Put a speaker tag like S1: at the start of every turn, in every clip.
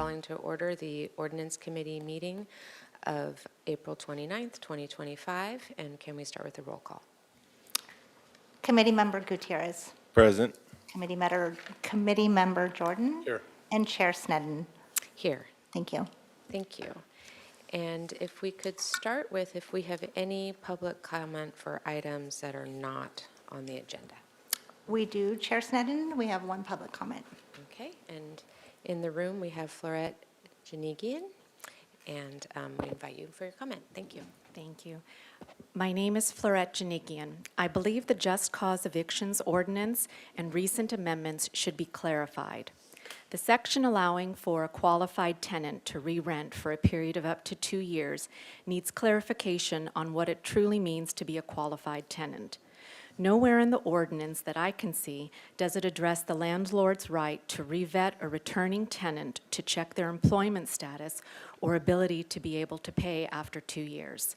S1: calling to order the Ordinance Committee meeting of April 29th, 2025. And can we start with the roll call?
S2: Committee Member Gutierrez.
S3: Present.
S2: Committee Member Jordan.
S3: Here.
S2: And Chair Sneddon.
S1: Here.
S2: Thank you.
S1: Thank you. And if we could start with if we have any public comment for items that are not on the agenda.
S2: We do, Chair Sneddon. We have one public comment.
S1: Okay, and in the room we have Florette Janigian, and we invite you for your comment. Thank you.
S4: Thank you. My name is Florette Janigian. I believe the Just Cause Evictions Ordinance and recent amendments should be clarified. The section allowing for a qualified tenant to re-rent for a period of up to 2 years needs clarification on what it truly means to be a qualified tenant. Nowhere in the ordinance that I can see does it address the landlord's right to revet a returning tenant to check their employment status or ability to be able to pay after 2 years.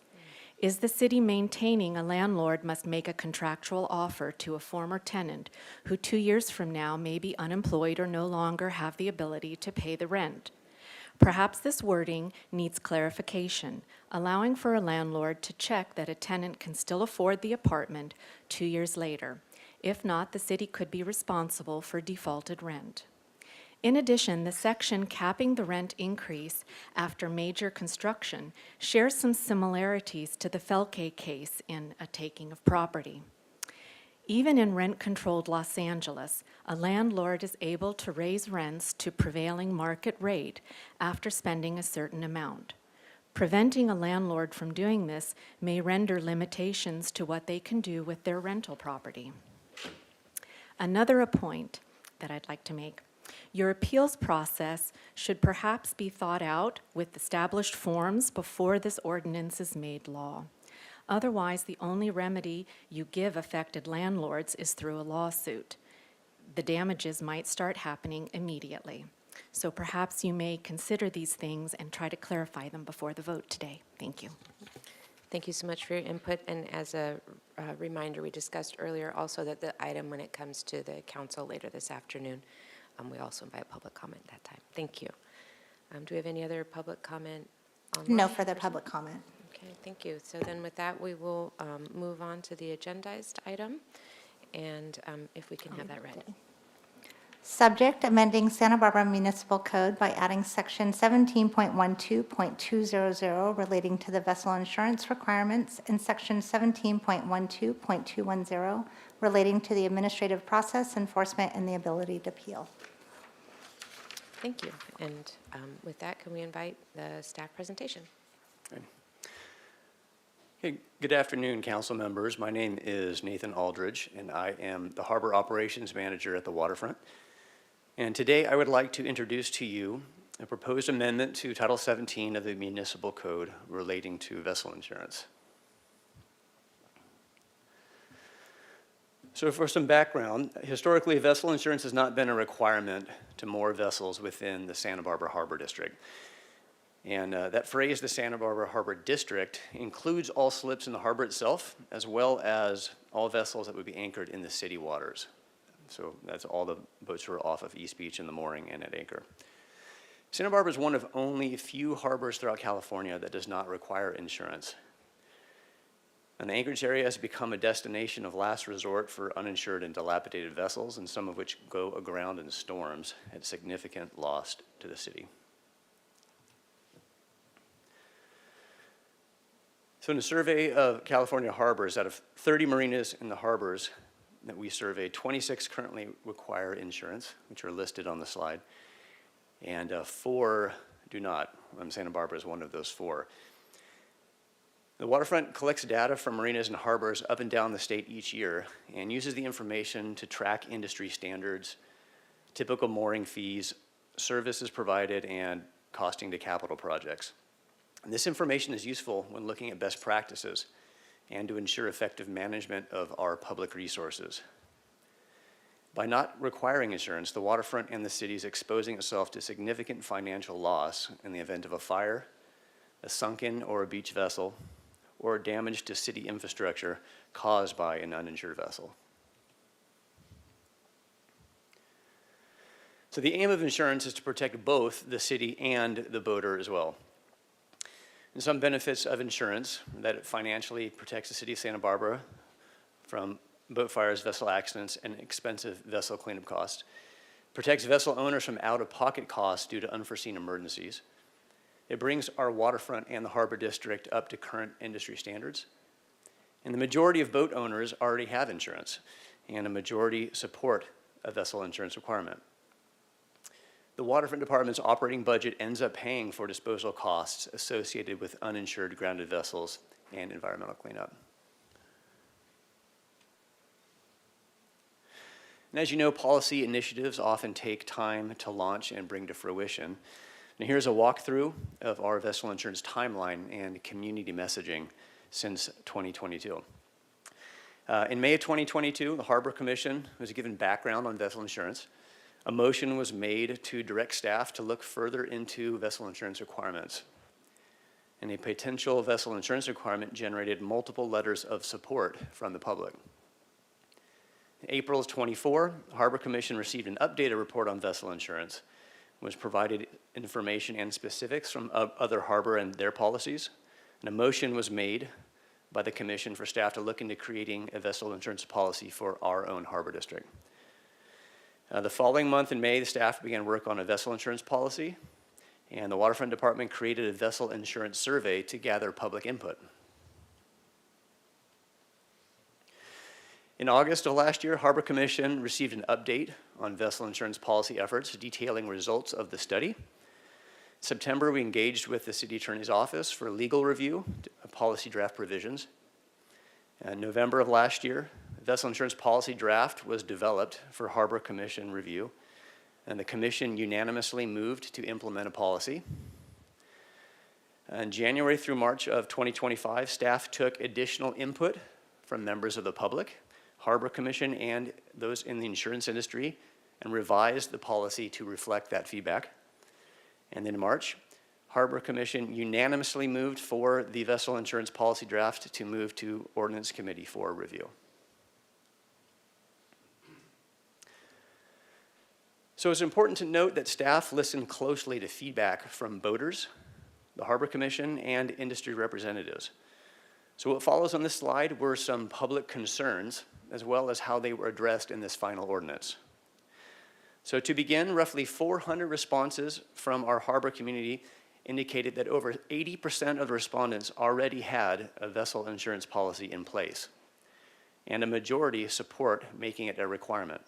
S4: Is the city maintaining a landlord must make a contractual offer to a former tenant who 2 years from now may be unemployed or no longer have the ability to pay the rent? Perhaps this wording needs clarification, allowing for a landlord to check that a tenant can still afford the apartment 2 years later. If not, the city could be responsible for defaulted rent. In addition, the section capping the rent increase after major construction shares some similarities to the Felke case in a taking of property. Even in rent-controlled Los Angeles, a landlord is able to raise rents to prevailing market rate after spending a certain amount. Preventing a landlord from doing this may render limitations to what they can do with their rental property. Another point that I'd like to make. Your appeals process should perhaps be thought out with established forms before this ordinance is made law. Otherwise, the only remedy you give affected landlords is through a lawsuit. The damages might start happening immediately. So perhaps you may consider these things and try to clarify them before the vote today. Thank you.
S1: Thank you so much for your input. And as a reminder, we discussed earlier also that the item, when it comes to the council later this afternoon, we also invite public comment at that time. Thank you. Do we have any other public comment online?
S2: No further public comment.
S1: Okay, thank you. So then with that, we will move on to the agendized item. And if we can have that read.
S2: Subject, amending Santa Barbara Municipal Code by adding section 17.12.200 relating to the vessel insurance requirements and section 17.12.210 relating to the administrative process, enforcement, and the ability to appeal.
S1: Thank you. And with that, can we invite the staff presentation?
S5: Hey, good afternoon, council members. My name is Nathan Aldridge, and I am the Harbor Operations Manager at the Waterfront. And today I would like to introduce to you a proposed amendment to Title 17 of the Municipal Code relating to vessel insurance. So for some background, historically vessel insurance has not been a requirement to moor vessels within the Santa Barbara Harbor District. And that phrase, the Santa Barbara Harbor District, includes all slips in the harbor itself, as well as all vessels that would be anchored in the city waters. So that's all the boats who are off of East Beach in the mooring and at anchor. Santa Barbara is one of only a few harbors throughout California that does not require insurance. And the anchorage area has become a destination of last resort for uninsured and dilapidated vessels, and some of which go aground in storms at significant loss to the city. So in a survey of California harbors, out of 30 marinas in the harbors that we surveyed, 26 currently require insurance, which are listed on the slide, and 4 do not. Santa Barbara is one of those 4. The Waterfront collects data from marinas and harbors up and down the state each year and uses the information to track industry standards, typical mooring fees, services provided, and costing to capital projects. And this information is useful when looking at best practices and to ensure effective management of our public resources. By not requiring insurance, the waterfront and the city is exposing itself to significant financial loss in the event of a fire, a sunken or a beach vessel, or damage to city infrastructure caused by an uninsured vessel. So the aim of insurance is to protect both the city and the boater as well. And some benefits of insurance, that it financially protects the city of Santa Barbara from boat fires, vessel accidents, and expensive vessel cleanup costs. Protects vessel owners from out-of-pocket costs due to unforeseen emergencies. It brings our waterfront and the harbor district up to current industry standards. And the majority of boat owners already have insurance, and a majority support a vessel insurance requirement. The waterfront department's operating budget ends up paying for disposal costs associated with uninsured grounded vessels and environmental cleanup. And as you know, policy initiatives often take time to launch and bring to fruition. And here's a walkthrough of our vessel insurance timeline and community messaging since 2022. In May of 2022, the Harbor Commission was given background on vessel insurance. A motion was made to direct staff to look further into vessel insurance requirements. And a potential vessel insurance requirement generated multiple letters of support from the public. In April of 24, the Harbor Commission received an updated report on vessel insurance, which provided information and specifics from other harbor and their policies. And a motion was made by the commission for staff to look into creating a vessel insurance policy for our own harbor district. The following month in May, the staff began work on a vessel insurance policy, and the waterfront department created a vessel insurance survey to gather public input. In August of last year, Harbor Commission received an update on vessel insurance policy efforts detailing results of the study. September, we engaged with the City Attorney's Office for legal review of policy draft provisions. In November of last year, the vessel insurance policy draft was developed for Harbor Commission review, and the Commission unanimously moved to implement a policy. In January through March of 2025, staff took additional input from members of the public, Harbor Commission, and those in the insurance industry, and revised the policy to reflect that feedback. And then in March, Harbor Commission unanimously moved for the vessel insurance policy draft to move to Ordinance Committee for review. So it's important to note that staff listened closely to feedback from boaters, the Harbor Commission, and industry representatives. So what follows on this slide were some public concerns, as well as how they were addressed in this final ordinance. So to begin, roughly 400 responses from our harbor community indicated that over 80% of the respondents already had a vessel insurance policy in place, and a majority support making it a requirement.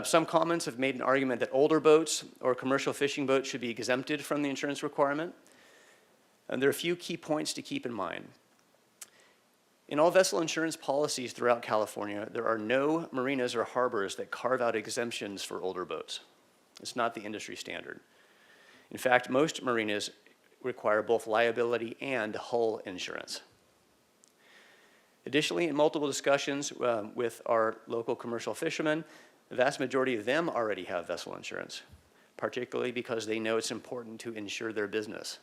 S5: Some comments have made an argument that older boats or commercial fishing boats should be exempted from the insurance requirement. And there are a few key points to keep in mind. In all vessel insurance policies throughout California, there are no marinas or harbors that carve out exemptions for older boats. It's not the industry standard. In fact, most marinas require both liability and hull insurance. Additionally, in multiple discussions with our local commercial fishermen, the vast majority of them already have vessel insurance, particularly because they know it's important to insure their business.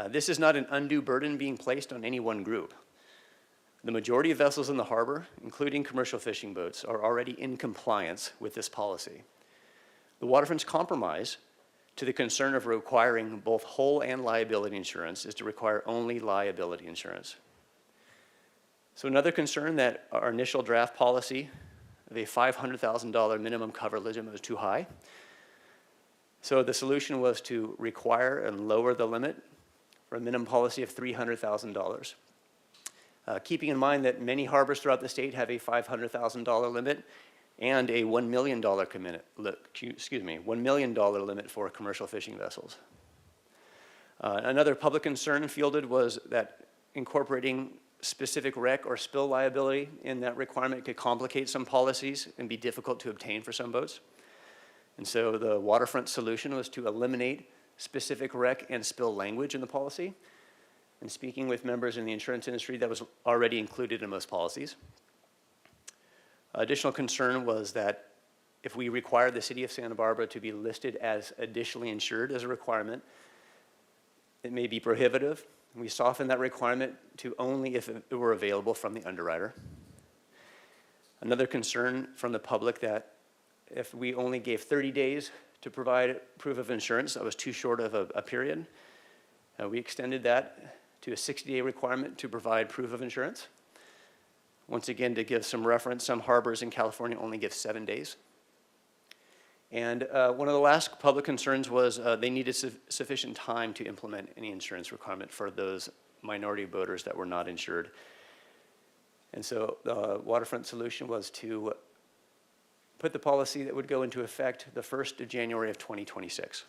S5: This is not an undue burden being placed on any one group. The majority of vessels in the harbor, including commercial fishing boats, are already in compliance with this policy. The waterfront's compromise to the concern of requiring both hull and liability insurance is to require only liability insurance. So another concern that our initial draft policy of a $500,000 minimum cover limit was too high. So the solution was to require and lower the limit for a minimum policy of $300,000. Keeping in mind that many harbors throughout the state have a $500,000 limit and a $1 million $1 million limit for commercial fishing vessels. Another public concern fielded was that incorporating specific wreck or spill liability in that requirement could complicate some policies and be difficult to obtain for some boats. And so the waterfront solution was to eliminate specific wreck and spill language in the policy. And speaking with members in the insurance industry, that was already included in most policies. Additional concern was that if we require the city of Santa Barbara to be listed as additionally insured as a requirement, it may be prohibitive. We softened that requirement to only if it were available from the underwriter. Another concern from the public that if we only gave 30 days to provide proof of insurance, that was too short of a period. We extended that to a 60-day requirement to provide proof of insurance. Once again, to give some reference, some harbors in California only give 7 days. And one of the last public concerns was they needed sufficient time to implement any insurance requirement for those minority boaters that were not insured. And so the waterfront solution was to put the policy that would go into effect the 1st of January of 2026.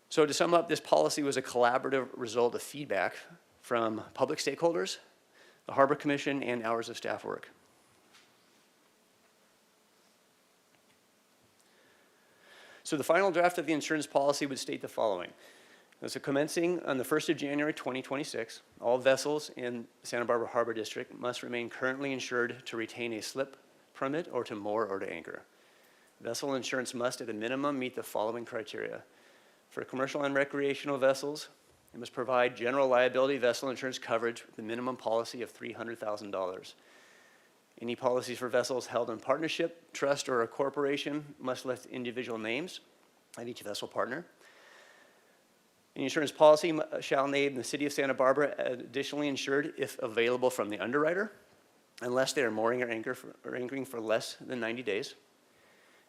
S5: So to sum up, this policy was a collaborative result of feedback from public stakeholders, the Harbor Commission, and hours of staff work. So the final draft of the insurance policy would state the following. So commencing on the 1st of January 2026, all vessels in Santa Barbara Harbor District must remain currently insured to retain a slip permit or to moor or to anchor. Vessel insurance must at a minimum meet the following criteria. For commercial and recreational vessels, it must provide general liability vessel insurance coverage with a minimum policy of $300,000. Any policies for vessels held in partnership, trust, or a corporation must list individual names of each vessel partner. An insurance policy shall name the City of Santa Barbara additionally insured if available from the underwriter, unless they are mooring or anchoring for less than 90 days.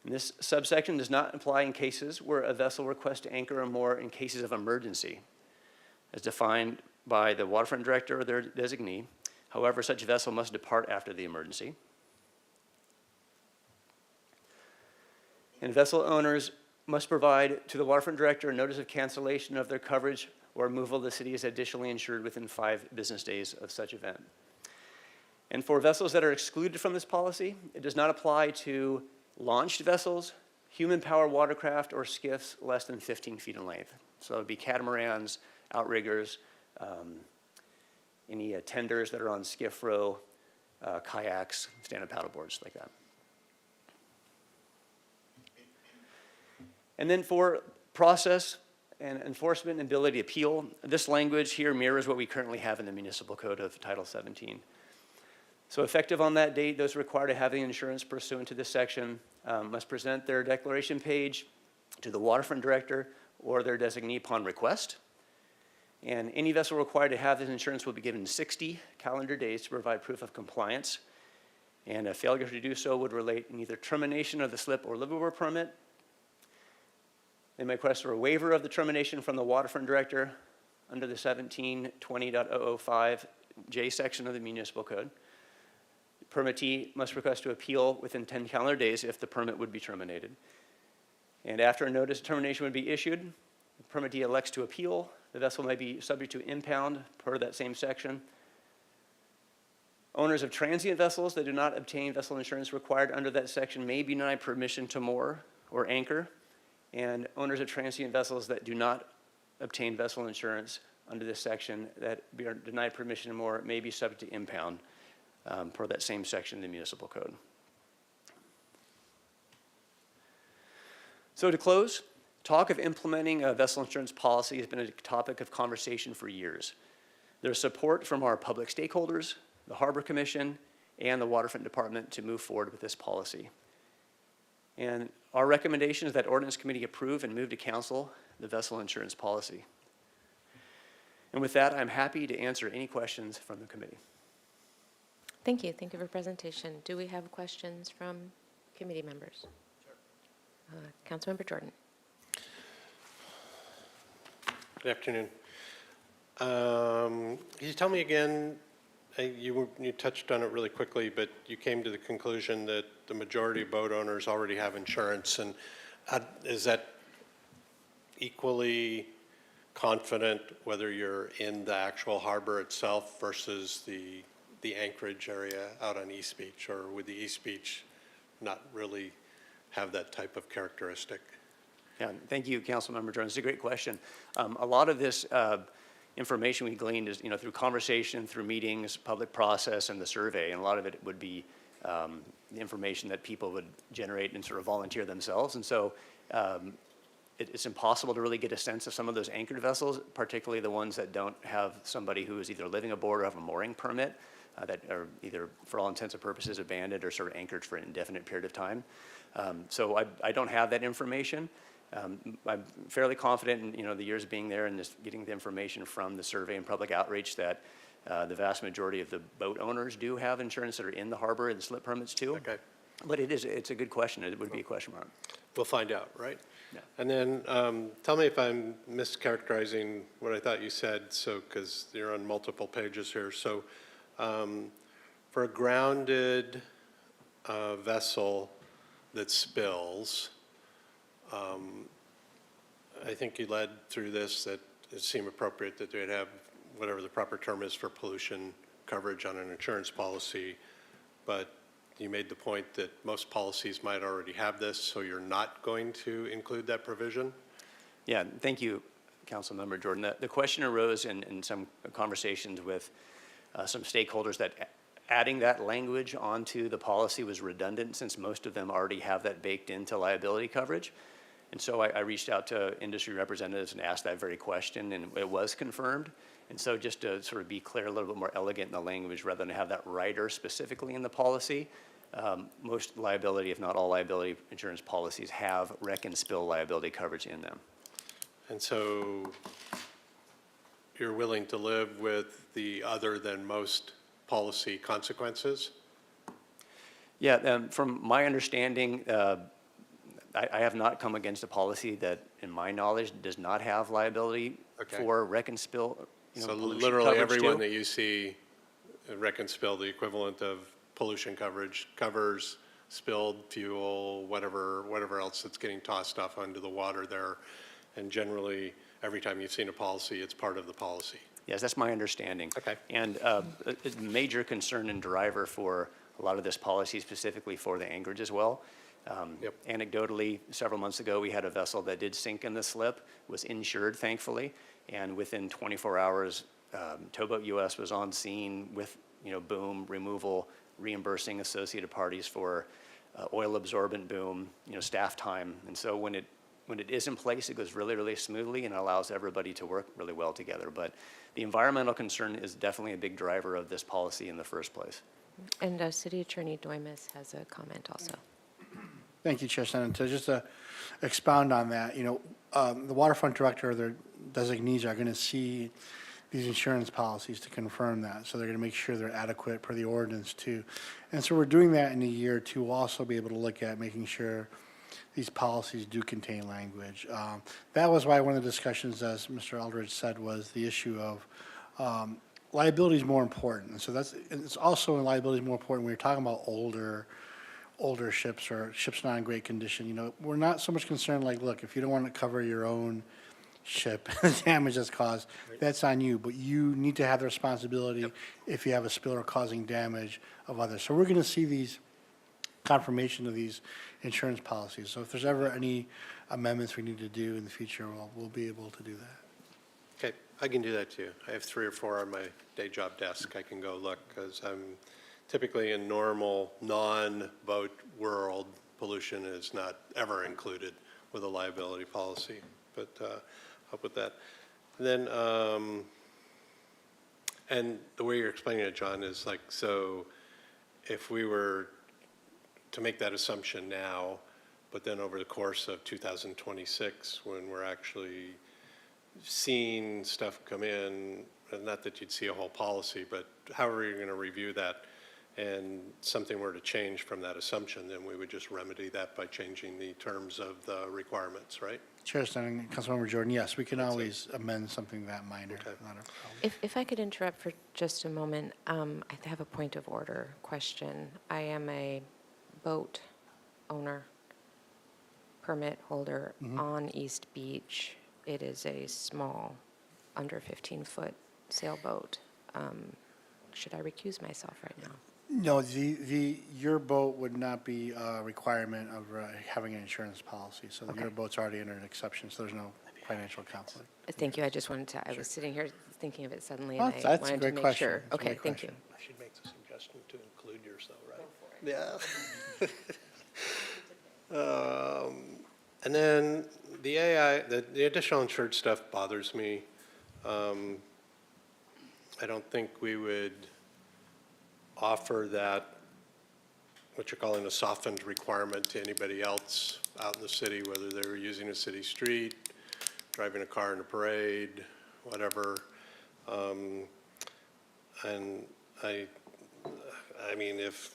S5: And this subsection does not apply in cases where a vessel requests to anchor or moor in cases of emergency, as defined by the waterfront director or their designee. However, such vessel must depart after the emergency. And vessel owners must provide to the waterfront director a notice of cancellation of their coverage or removal of the city is additionally insured within 5 business days of such event. And for vessels that are excluded from this policy, it does not apply to launched vessels, human-powered watercraft, or skiffs less than 15 feet in length. So it would be catamarans, outriggers, any tenders that are on skiff row, kayaks, stand-up paddleboards, like that. And then for process and enforcement and ability to appeal, this language here mirrors what we currently have in the Municipal Code of Title 17. So effective on that date, those required to have the insurance pursuant to this section must present their declaration page to the waterfront director or their designee upon request. And any vessel required to have this insurance will be given 60 calendar days to provide proof of compliance. And a failure to do so would relate in either termination of the slip or liveaboard permit. They may request for a waiver of the termination from the waterfront director under the 1720.005J section of the Municipal Code. Permittee must request to appeal within 10 calendar days if the permit would be terminated. And after a notice of termination would be issued, the permittee elects to appeal. The vessel may be subject to impound per that same section. Owners of transient vessels that do not obtain vessel insurance required under that section may be denied permission to moor or anchor. And owners of transient vessels that do not obtain vessel insurance under this section that are denied permission to moor may be subject to impound per that same section in the Municipal Code. So to close, talk of implementing a vessel insurance policy has been a topic of conversation for years. There's support from our public stakeholders, the Harbor Commission, and the Waterfront Department to move forward with this policy. And our recommendation is that Ordinance Committee approve and move to Council the vessel insurance policy. And with that, I'm happy to answer any questions from the committee.
S1: Thank you. Thank you for your presentation. Do we have questions from committee members? Sure. Councilmember Jordan.
S3: Good afternoon. Can you tell me again, you touched on it really quickly, but you came to the conclusion that the majority of boat owners already have insurance, and is that equally confident whether you're in the actual harbor itself versus the anchorage area out on East Beach, or would the East Beach not really have that type of characteristic?
S5: Yeah, thank you, Councilmember Jordan. It's a great question. A lot of this information we gleaned is, through conversation, through meetings, public process, and the survey, and a lot of it would be the information that people would generate and sort of volunteer themselves. And so it's impossible to really get a sense of some of those anchored vessels, particularly the ones that don't have somebody who is either living aboard or have a mooring permit. that are either, for all intents and purposes, abandoned or sort of anchored for an indefinite period of time. So I don't have that information. I'm fairly confident in, the years being there and just getting the information from the survey and public outreach that the vast majority of the boat owners do have insurance that are in the harbor and slip permits too.
S3: Okay.
S5: But it's a good question. It would be a question mark.
S3: We'll find out, right?
S5: Yeah.
S3: And then tell me if I'm mischaracterizing what I thought you said, because you're on multiple pages here. So for a grounded vessel that spills, I think you led through this that it seemed appropriate that they'd have whatever the proper term is for pollution coverage on an insurance policy, but you made the point that most policies might already have this, so you're not going to include that provision?
S5: Yeah, thank you, Councilmember Jordan. The question arose in some conversations with some stakeholders that adding that language onto the policy was redundant since most of them already have that baked into liability coverage. And so I reached out to industry representatives and asked that very question, and it was confirmed. And so just to sort of be clear, a little bit more elegant in the language, rather than have that rider specifically in the policy, most liability, if not all liability insurance policies have wreck and spill liability coverage in them.
S3: And so you're willing to live with the other than most policy consequences?
S5: Yeah, from my understanding, I have not come against a policy that, in my knowledge, does not have liability for wreck and spill.
S3: So
S5: pollution
S3: literally
S5: coverage
S3: everyone
S5: too.
S3: that you see wreck and spill, the equivalent of pollution coverage, covers spilled fuel, whatever else that's getting tossed off onto the water there. And generally, every time you've seen a policy, it's part of the policy.
S5: Yes, that's my understanding.
S3: Okay.
S5: And a major concern and driver for a lot of this policy, specifically for the anchorage as well.
S3: Yep.
S5: Anecdotally, several months ago, we had a vessel that did sink in the slip, was insured, thankfully, and within 24 hours, Towboat US was on scene with, boom, removal, reimbursing associated parties for oil absorbent boom, staff time. And so when it is in place, it goes really, really smoothly and allows everybody to work really well together. But the environmental concern is definitely a big driver of this policy in the first place.
S1: And City Attorney Doimus has a comment also.
S6: Thank you, Chair Senator. Just to expound on that, the waterfront director or their designees are going to see these insurance policies to confirm that. So they're going to make sure they're adequate per the ordinance too. And so we're doing that in a year or two. We'll also be able to look at making sure these policies do contain language. That was why one of the discussions, as Mr. Eldridge said, was the issue of liability is more important. And so it's also in liability is more important when you're talking about older ships or ships not in great condition. We're not so much concerned like, look, if you don't want to cover your own ship and the damage that's caused, that's on you. But you need to have the responsibility if you have a spill or causing damage of others. So we're going to see these confirmation of these insurance policies. So if there's ever any amendments we need to do in the future, we'll be able to do that.
S3: Okay, I can do that too. I have 3 or 4 on my day job desk. I can go look because I'm typically in normal non-boat world, pollution is not ever included with a liability policy, but I'll put that. And then, and the way you're explaining it, John, is like, so if we were to make that assumption now, but then over the course of 2026, when we're actually seeing stuff come in, and not that you'd see a whole policy, but however you're going to review that, and something were to change from that assumption, then we would just remedy that by changing the terms of the requirements, right?
S6: Chair Senator, Councilmember Jordan, yes, we can always amend something that minor.
S3: Okay.
S6: Not a problem.
S1: If I could interrupt for just a moment, I have a point of order question. I am a boat owner, permit holder on East Beach. It is a small, under 15-foot sailboat. Should I recuse myself right now?
S6: No, your boat would not be a requirement of having an insurance policy. So your boat's already under an exception, so there's no financial conflict.
S1: Thank you. I just wanted to, I was sitting here thinking of it suddenly,
S6: Well,
S1: and I
S6: that's a
S1: wanted to
S6: great
S1: make
S6: question.
S1: sure.
S6: That's a
S1: Okay,
S6: great
S1: thank you.
S6: question.
S3: I should make the suggestion to include yours though, right? Yeah. And then the AI, the additional insured stuff bothers me. I don't think we would offer that, what you're calling a softened requirement to anybody else out in the city, whether they're using a city street, driving a car in a parade, whatever. And I mean, if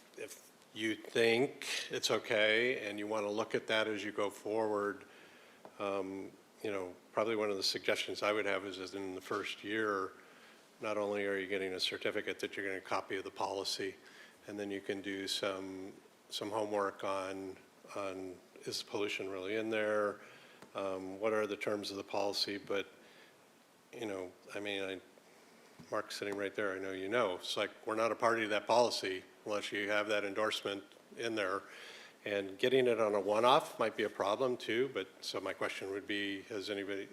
S3: you think it's okay and you want to look at that as you go forward, you know, probably one of the suggestions I would have is that in the first year, not only are you getting a certificate that you're getting a copy of the policy, and then you can do some homework on is pollution really in there? What are the terms of the policy? But, you know, I mean, Mark's sitting right there, I know you know. It's like, we're not a party to that policy unless you have that endorsement in there. And getting it on a one-off might be a problem too, but, so my question would be, has anybody,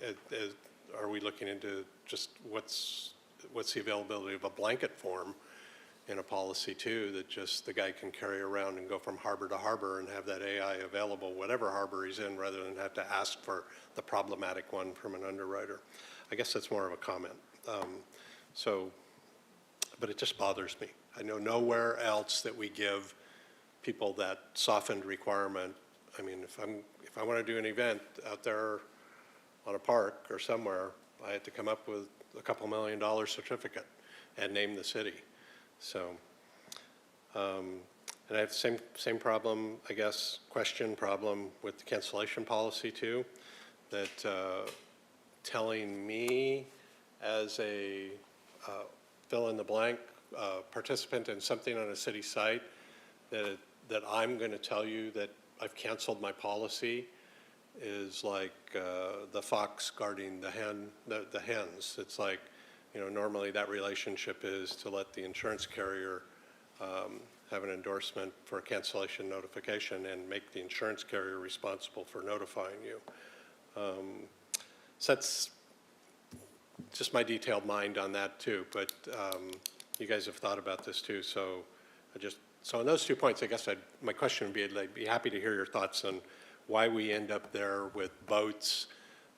S3: are we looking into just what's the availability of a blanket form in a policy too, that just the guy can carry around and go from harbor to harbor and have that AI available, whatever harbor he's in, rather than have to ask for the problematic one from an underwriter? I guess that's more of a comment. But it just bothers me. I know nowhere else that we give people that softened requirement. I mean, if I want to do an event out there on a park or somewhere, I had to come up with a couple $1 million certificate and name the city. So, and I have the same problem, I guess, problem with the cancellation policy too, that telling me as a fill-in-the-blank participant in something on a city site that I'm going to tell you that I've canceled my policy is like the fox guarding the hens. It's like, you know, normally that relationship is to let the insurance carrier have an endorsement for a cancellation notification and make the insurance carrier responsible for notifying you. So that's just my detailed mind on that too, but you guys have thought about this too, so so on those 2 points, I guess my question would be, I'd be happy to hear your thoughts on why we end up there with boats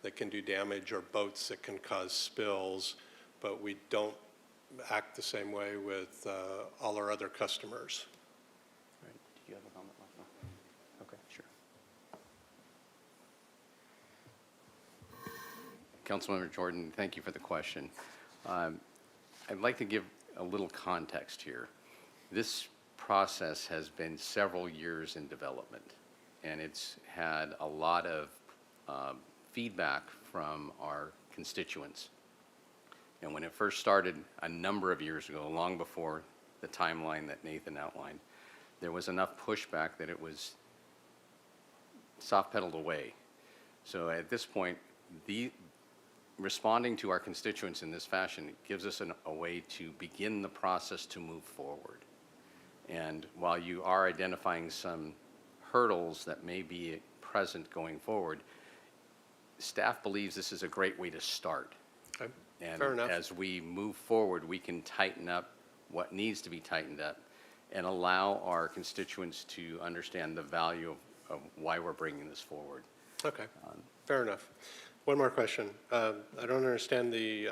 S3: that can do damage or boats that can cause spills, but we don't act the same way with all our other customers.
S5: Right. Do you have a comment, Mark? No? Okay, sure.
S7: Councilmember Jordan, thank you for the question. I'd like to give a little context here. This process has been several years in development, and it's had a lot of feedback from our constituents. And when it first started a number of years ago, long before the timeline that Nathan outlined, there was enough pushback that it was soft-pedaled away. So at this point, responding to our constituents in this fashion gives us a way to begin the process to move forward. And while you are identifying some hurdles that may be present going forward, staff believes this is a great way to start.
S3: Okay.
S7: And
S3: Fair enough.
S7: as we move forward, we can tighten up what needs to be tightened up and allow our constituents to understand the value of why we're bringing this forward.
S3: Okay, fair enough. One more question. I don't understand the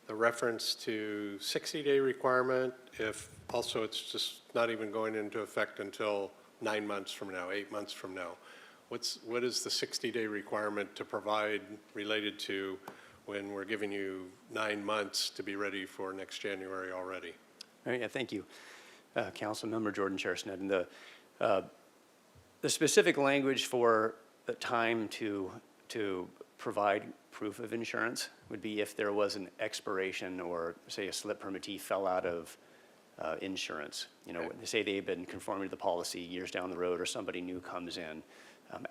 S3: reference to 60-day requirement if also it's just not even going into effect until 9 months from now, 8 months from now. What is the 60-day requirement to provide related to when we're giving you 9 months to be ready for next January already?
S5: All right, yeah, thank you, Councilmember Jordan Chestnut. And the specific language for the time to provide proof of insurance would be if there was an expiration or, say, a slip permittee fell out of insurance. You know, say they've been conforming to the policy years down the road, or somebody new comes in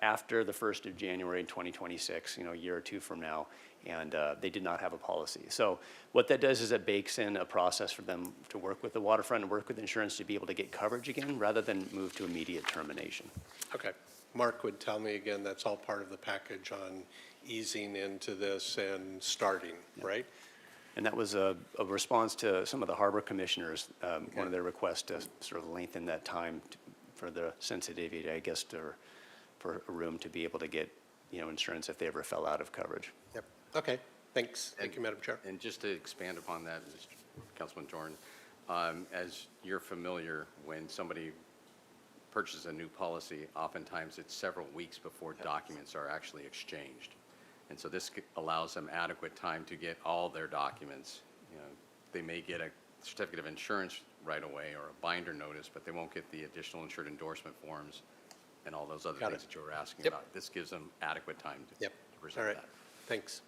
S5: after the 1st of January 2026, you know, a year or two from now, and they did not have a policy. So what that does is it bakes in a process for them to work with the waterfront and work with insurance to be able to get coverage again, rather than move to immediate termination.
S3: Okay. Mark would tell me again, that's all part of the package on easing into this and starting, right?
S5: And that was a response to some of the harbor commissioners, one of their requests to sort of lengthen that time for the sensitivity, I guess, for a room to be able to get, you know, insurance if they ever fell out of coverage.
S3: Yep. Okay. Thanks. Thank you, Madam Chair.
S7: And just to expand upon that, Councilman Jordan, As you're familiar, when somebody purchases a new policy, oftentimes it's several weeks before documents are actually exchanged. And so this allows them adequate time to get all their documents. You know, they may get a certificate of insurance right away or a binder notice, but they won't get the additional insured endorsement forms and all those other
S3: Got
S7: things
S3: it.
S7: that you were asking
S3: Yep.
S7: about. This gives them adequate time to
S3: Yep.
S7: to
S3: All
S7: present
S3: right.
S7: that.
S3: Thanks.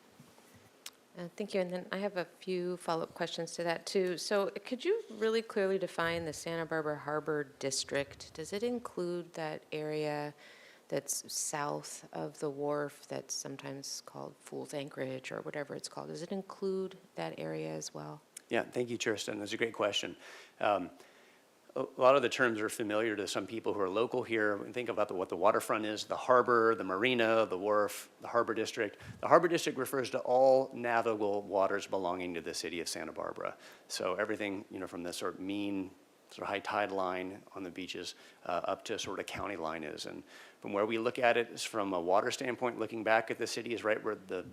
S1: Thank you. And then I have a few follow-up questions to that, too. So could you really clearly define the Santa Barbara Harbor District? Does it include that area that's south of the wharf that's sometimes called Fool's Anchorage or whatever it's called? Does it include that area as well?
S5: Yeah, thank you, Churston. That's a great question. A lot of the terms are familiar to some people who are local here. When you think about what the waterfront is, the harbor, the marina, the wharf, the harbor district. The harbor district refers to all navigable waters belonging to the city of Santa Barbara. So everything, from the sort of mean, sort of high tide line on the beaches up to sort of county line is. And from where we look at it, is from a water standpoint, looking back at the city is right where the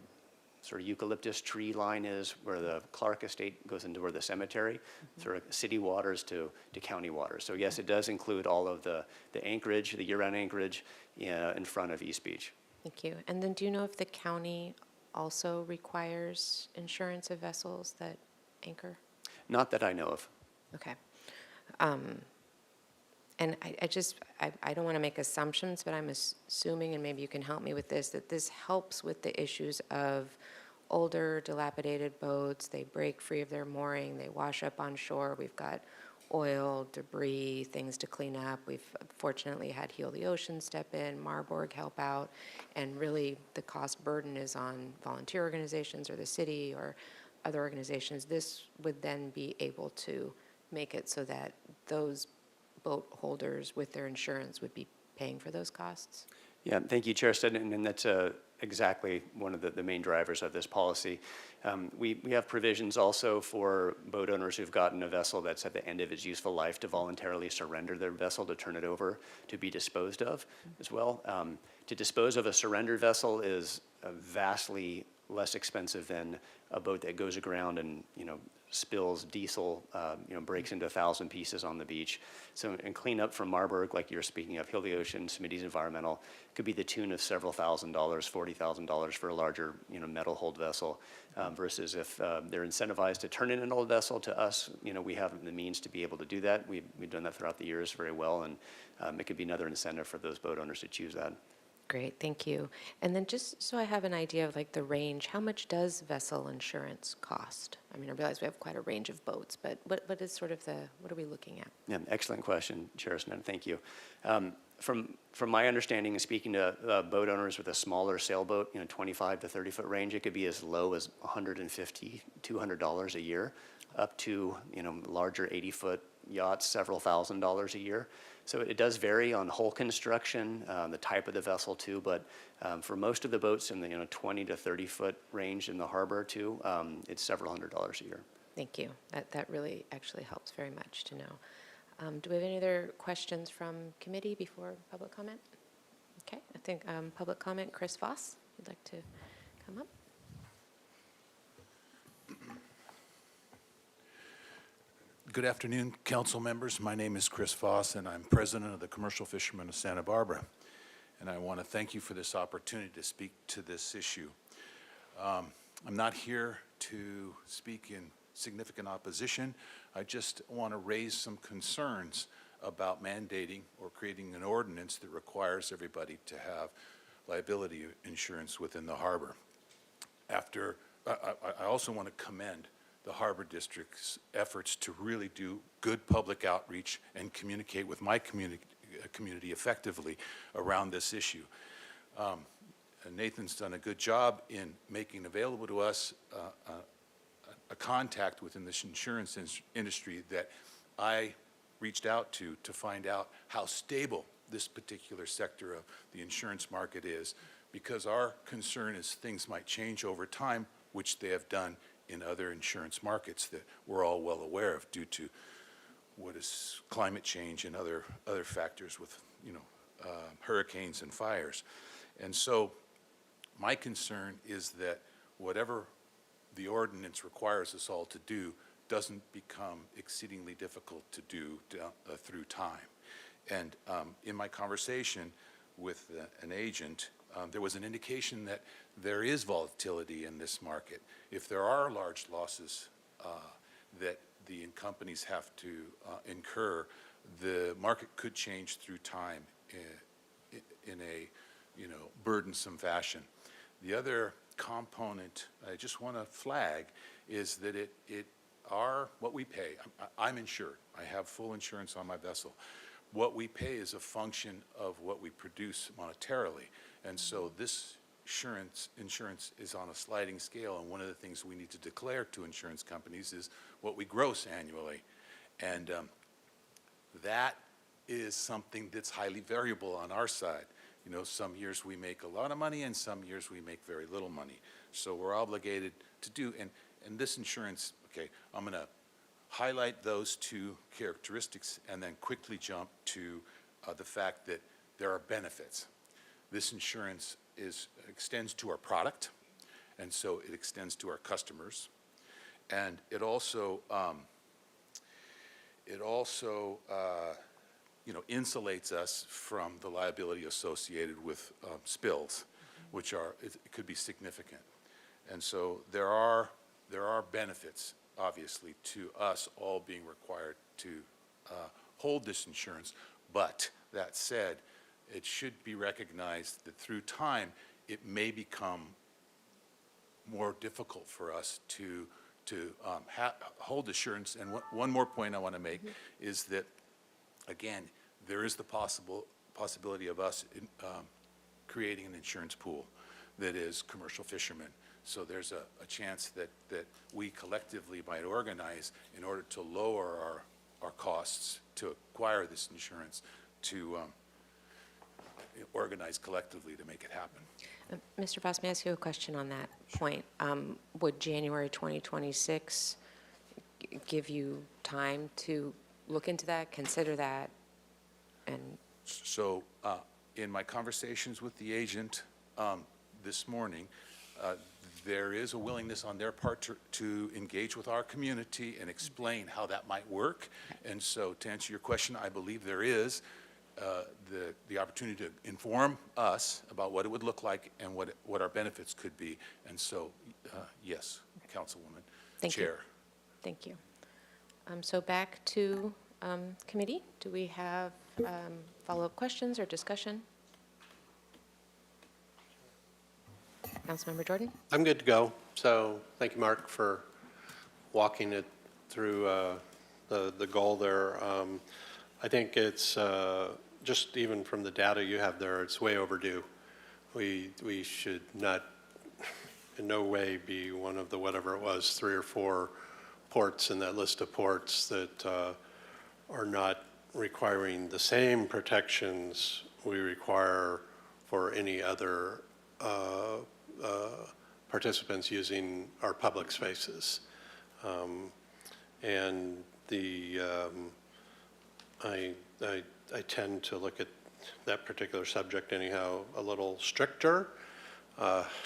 S5: sort of eucalyptus tree line is, where the Clark Estate goes into where the cemetery, sort of city waters to county waters. So yes, it does include all of the anchorage, the year-round anchorage in front of East Beach.
S1: Thank you. And then do you know if the county also requires insurance of vessels that anchor?
S5: Not that I know of.
S1: Okay. And I don't want to make assumptions, but I'm assuming, and maybe you can help me with this, that this helps with the issues of older, dilapidated boats. They break free of their mooring. They wash up on shore. We've got oil, debris, things to clean up. We've fortunately had Heal the Ocean step in, Marburg help out, and really the cost burden is on volunteer organizations or the city or other organizations. This would then be able to make it so that those boat holders with their insurance would be paying for those costs?
S5: Yeah, thank you, Chair Studden, and that's exactly one of the main drivers of this policy. We have provisions also for boat owners who've gotten a vessel that's at the end of its useful life to voluntarily surrender their vessel to turn it over to be disposed of as well. To dispose of a surrendered vessel is vastly less expensive than a boat that goes aground and, spills diesel, breaks into 1,000 pieces on the beach. So, and clean up from Marburg, like you're speaking of, Heal the Ocean, Smitty's Environmental, could be the tune of several $1,000s, $40,000 for a larger, metal hold vessel, versus if they're incentivized to turn in an old vessel to us, we have the means to be able to do that. We've done that throughout the years very well, and it could be another incentive for those boat owners to choose that.
S1: Great, thank you. And then just so I have an idea of like the range, how much does vessel insurance cost? I mean, I realize we have quite a range of boats, but what is sort of what are we looking at?
S5: Yeah, excellent question, Chair Snow. Thank you. From my understanding and speaking to boat owners with a smaller sailboat, 25 to 30 foot range, it could be as low as $150, $200 a year, up to larger 80-foot yachts, several $1,000s a year. So it does vary on hull construction, the type of the vessel too, but for most of the boats in the 20 to 30 foot range in the harbor too, it's several $100s a year.
S1: Thank you. That really actually helps very much to know. Do we have any other questions from committee before public comment? Okay, I think public comment, Chris Voss, you'd like to come up?
S8: Good afternoon, council members. My name is Chris Voss, and I'm president of the Commercial Fishermen of Santa Barbara. And I want to thank you for this opportunity to speak to this issue. I'm not here to speak in significant opposition. I just want to raise some concerns about mandating or creating an ordinance that requires everybody to have liability insurance within the harbor. I also want to commend the Harbor District's efforts to really do good public outreach and communicate with my community effectively around this issue. Nathan's done a good job in making available to us a contact within this insurance industry that I reached out to find out how stable this particular sector of the insurance market is, because our concern is things might change over time, which they have done in other insurance markets that we're all well aware of due to what is climate change and other factors with hurricanes and fires. And so my concern is that whatever the ordinance requires us all to do doesn't become exceedingly difficult to do through time. And in my conversation with an agent, there was an indication that there is volatility in this market. If there are large losses that the companies have to incur, the market could change through time in a, burdensome fashion. The other component I just want to flag is that what we pay, I'm insured. I have full insurance on my vessel. What we pay is a function of what we produce monetarily. And so this insurance is on a sliding scale, and one of the things we need to declare to insurance companies is what we gross annually. And that is something that's highly variable on our side. Some years we make a lot of money, and some years we make very little money. So we're obligated to do, and this insurance, okay, I'm going to highlight those two characteristics and then quickly jump to the fact that there are benefits. This insurance extends to our product, and so it extends to our customers, and it also insulates us from the liability associated with spills, which it could be significant. And so there are benefits, obviously, to us all being required to hold this insurance. But that said, it should be recognized that through time, it may become more difficult for us to hold assurance. And one more point I want to make is that, again, there is the possibility of us creating an insurance pool that is commercial fishermen. So there's a chance that we collectively might organize in order to lower our costs to acquire this insurance, to organize collectively to make it happen.
S1: Mr. Voss, may I ask you a question on that point? Would January 2026 give you time to look into that, consider that, and?
S8: So in my conversations with the agent this morning, there is a willingness on their part to engage with our community and explain how that might work. And so to answer your question, I believe there is the opportunity to inform us about what it would look like and what our benefits could be. And so, yes, Councilwoman,
S1: Thank
S8: Chair.
S1: you. Thank you. So back to committee. Do we have follow-up questions or discussion? Councilmember Jordan?
S3: I'm good to go. So thank you, Mark, for walking it through the goal there. I think it's just even from the data you have there, it's way overdue. We should not in no way be one of the, whatever it was, 3 or 4 ports in that list of ports that are not requiring the same protections we require for any other participants using our public spaces. And I tend to look at that particular subject anyhow a little stricter,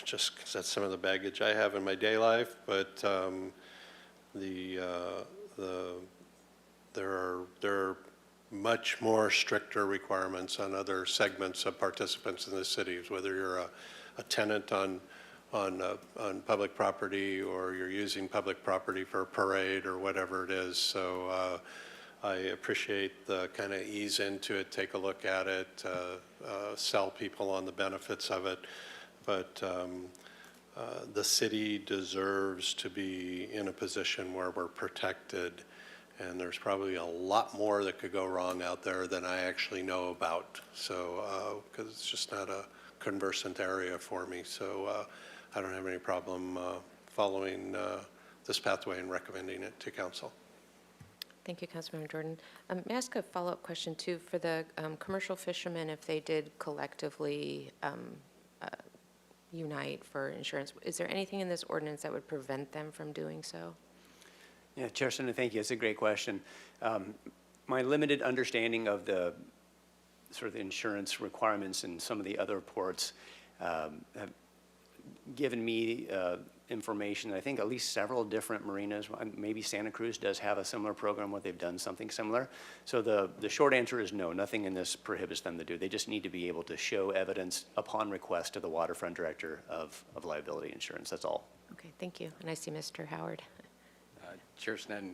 S3: just because that's some of the baggage I have in my day life. But there are much more stricter requirements on other segments of participants in the cities, whether you're a tenant on public property or you're using public property for a parade or whatever it is. So I appreciate the kind of ease into it, take a look at it, sell people on the benefits of it. But the city deserves to be in a position where we're protected, and there's probably a lot more that could go wrong out there than I actually know about. So, because it's just not a conversant area for me. So I don't have any problem following this pathway and recommending it to council.
S1: Thank you, Councilmember Jordan. May I ask a follow-up question too? For the commercial fishermen, if they did collectively unite for insurance, is there anything in this ordinance that would prevent them from doing so?
S5: Yeah, Chair Senator, thank you. It's a great question. My limited understanding of the sort of insurance requirements in some of the other ports have given me information. I think at least several different marinas, maybe Santa Cruz does have a similar program where they've done something similar. So the short answer is no, nothing in this prohibits them to do. They just need to be able to show evidence upon request to the waterfront director of liability insurance, that's all.
S1: Okay, thank you. And I see Mr. Howard.
S7: Chair Sneddon,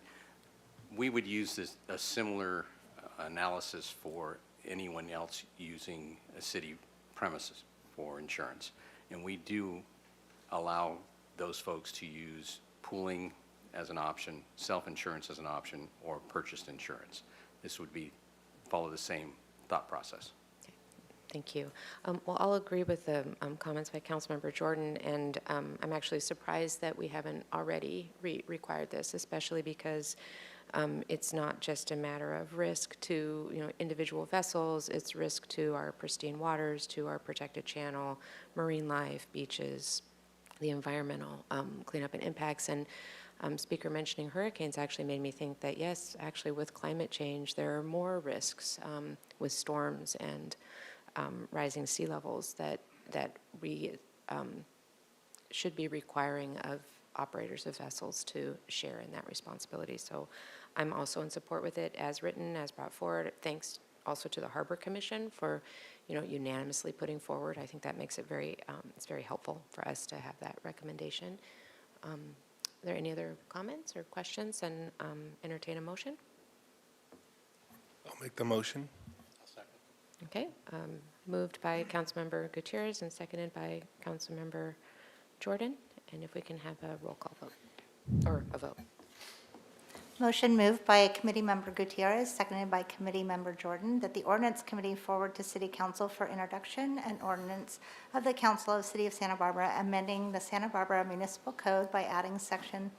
S7: we would use a similar analysis for anyone else using a city premises for insurance. And we do allow those folks to use pooling as an option, self-insurance as an option, or purchased insurance. This would follow the same thought process.
S1: Thank you. Well, I'll agree with the comments by Councilmember Jordan, and I'm actually surprised that we haven't already required this, especially because it's not just a matter of risk to individual vessels, it's risk to our pristine waters, to our protected channel, marine life, beaches, the environmental cleanup and impacts. And Speaker mentioning hurricanes actually made me think that, yes, actually with climate change, there are more risks with storms and rising sea levels that we should be requiring of operators of vessels to share in that responsibility. So I'm also in support with it as written, as brought forward. Thanks also to the Harbor Commission for unanimously putting forward. I think that makes it it's very helpful for us to have that recommendation. Are there any other comments or questions? And entertain a motion?
S9: I'll make the motion.
S1: Okay, moved by Councilmember Gutierrez and seconded by Councilmember Jordan. And if we can have a roll call vote, or a vote.
S2: Motion moved by Committee Member Gutierrez, seconded by Committee Member Jordan, that the Ordinance Committee forward to City Council for introduction an ordinance of the Council of the City of Santa Barbara amending the Santa Barbara Municipal Code by adding Section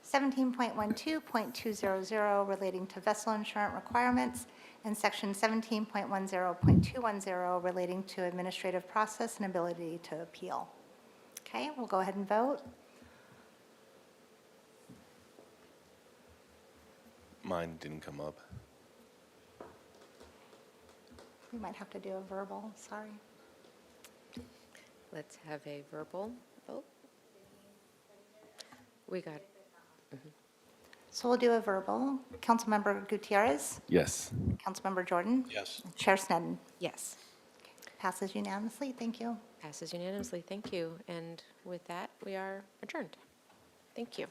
S2: 17.12.200 relating to vessel insurance requirements and Section 17.10.210 relating to administrative process and ability to appeal. Okay, we'll go ahead and vote.
S9: Mine didn't come up.
S2: We might have to do a verbal, sorry.
S1: Let's have a verbal vote. We got,
S2: So we'll do a verbal. Councilmember Gutierrez,
S9: Yes.
S2: Councilmember Jordan,
S3: Yes.
S2: Chair Sneddon.
S1: yes,
S2: Passes unanimously. Thank you.
S1: passes unanimously. Thank you. And with that, we are adjourned. Thank you.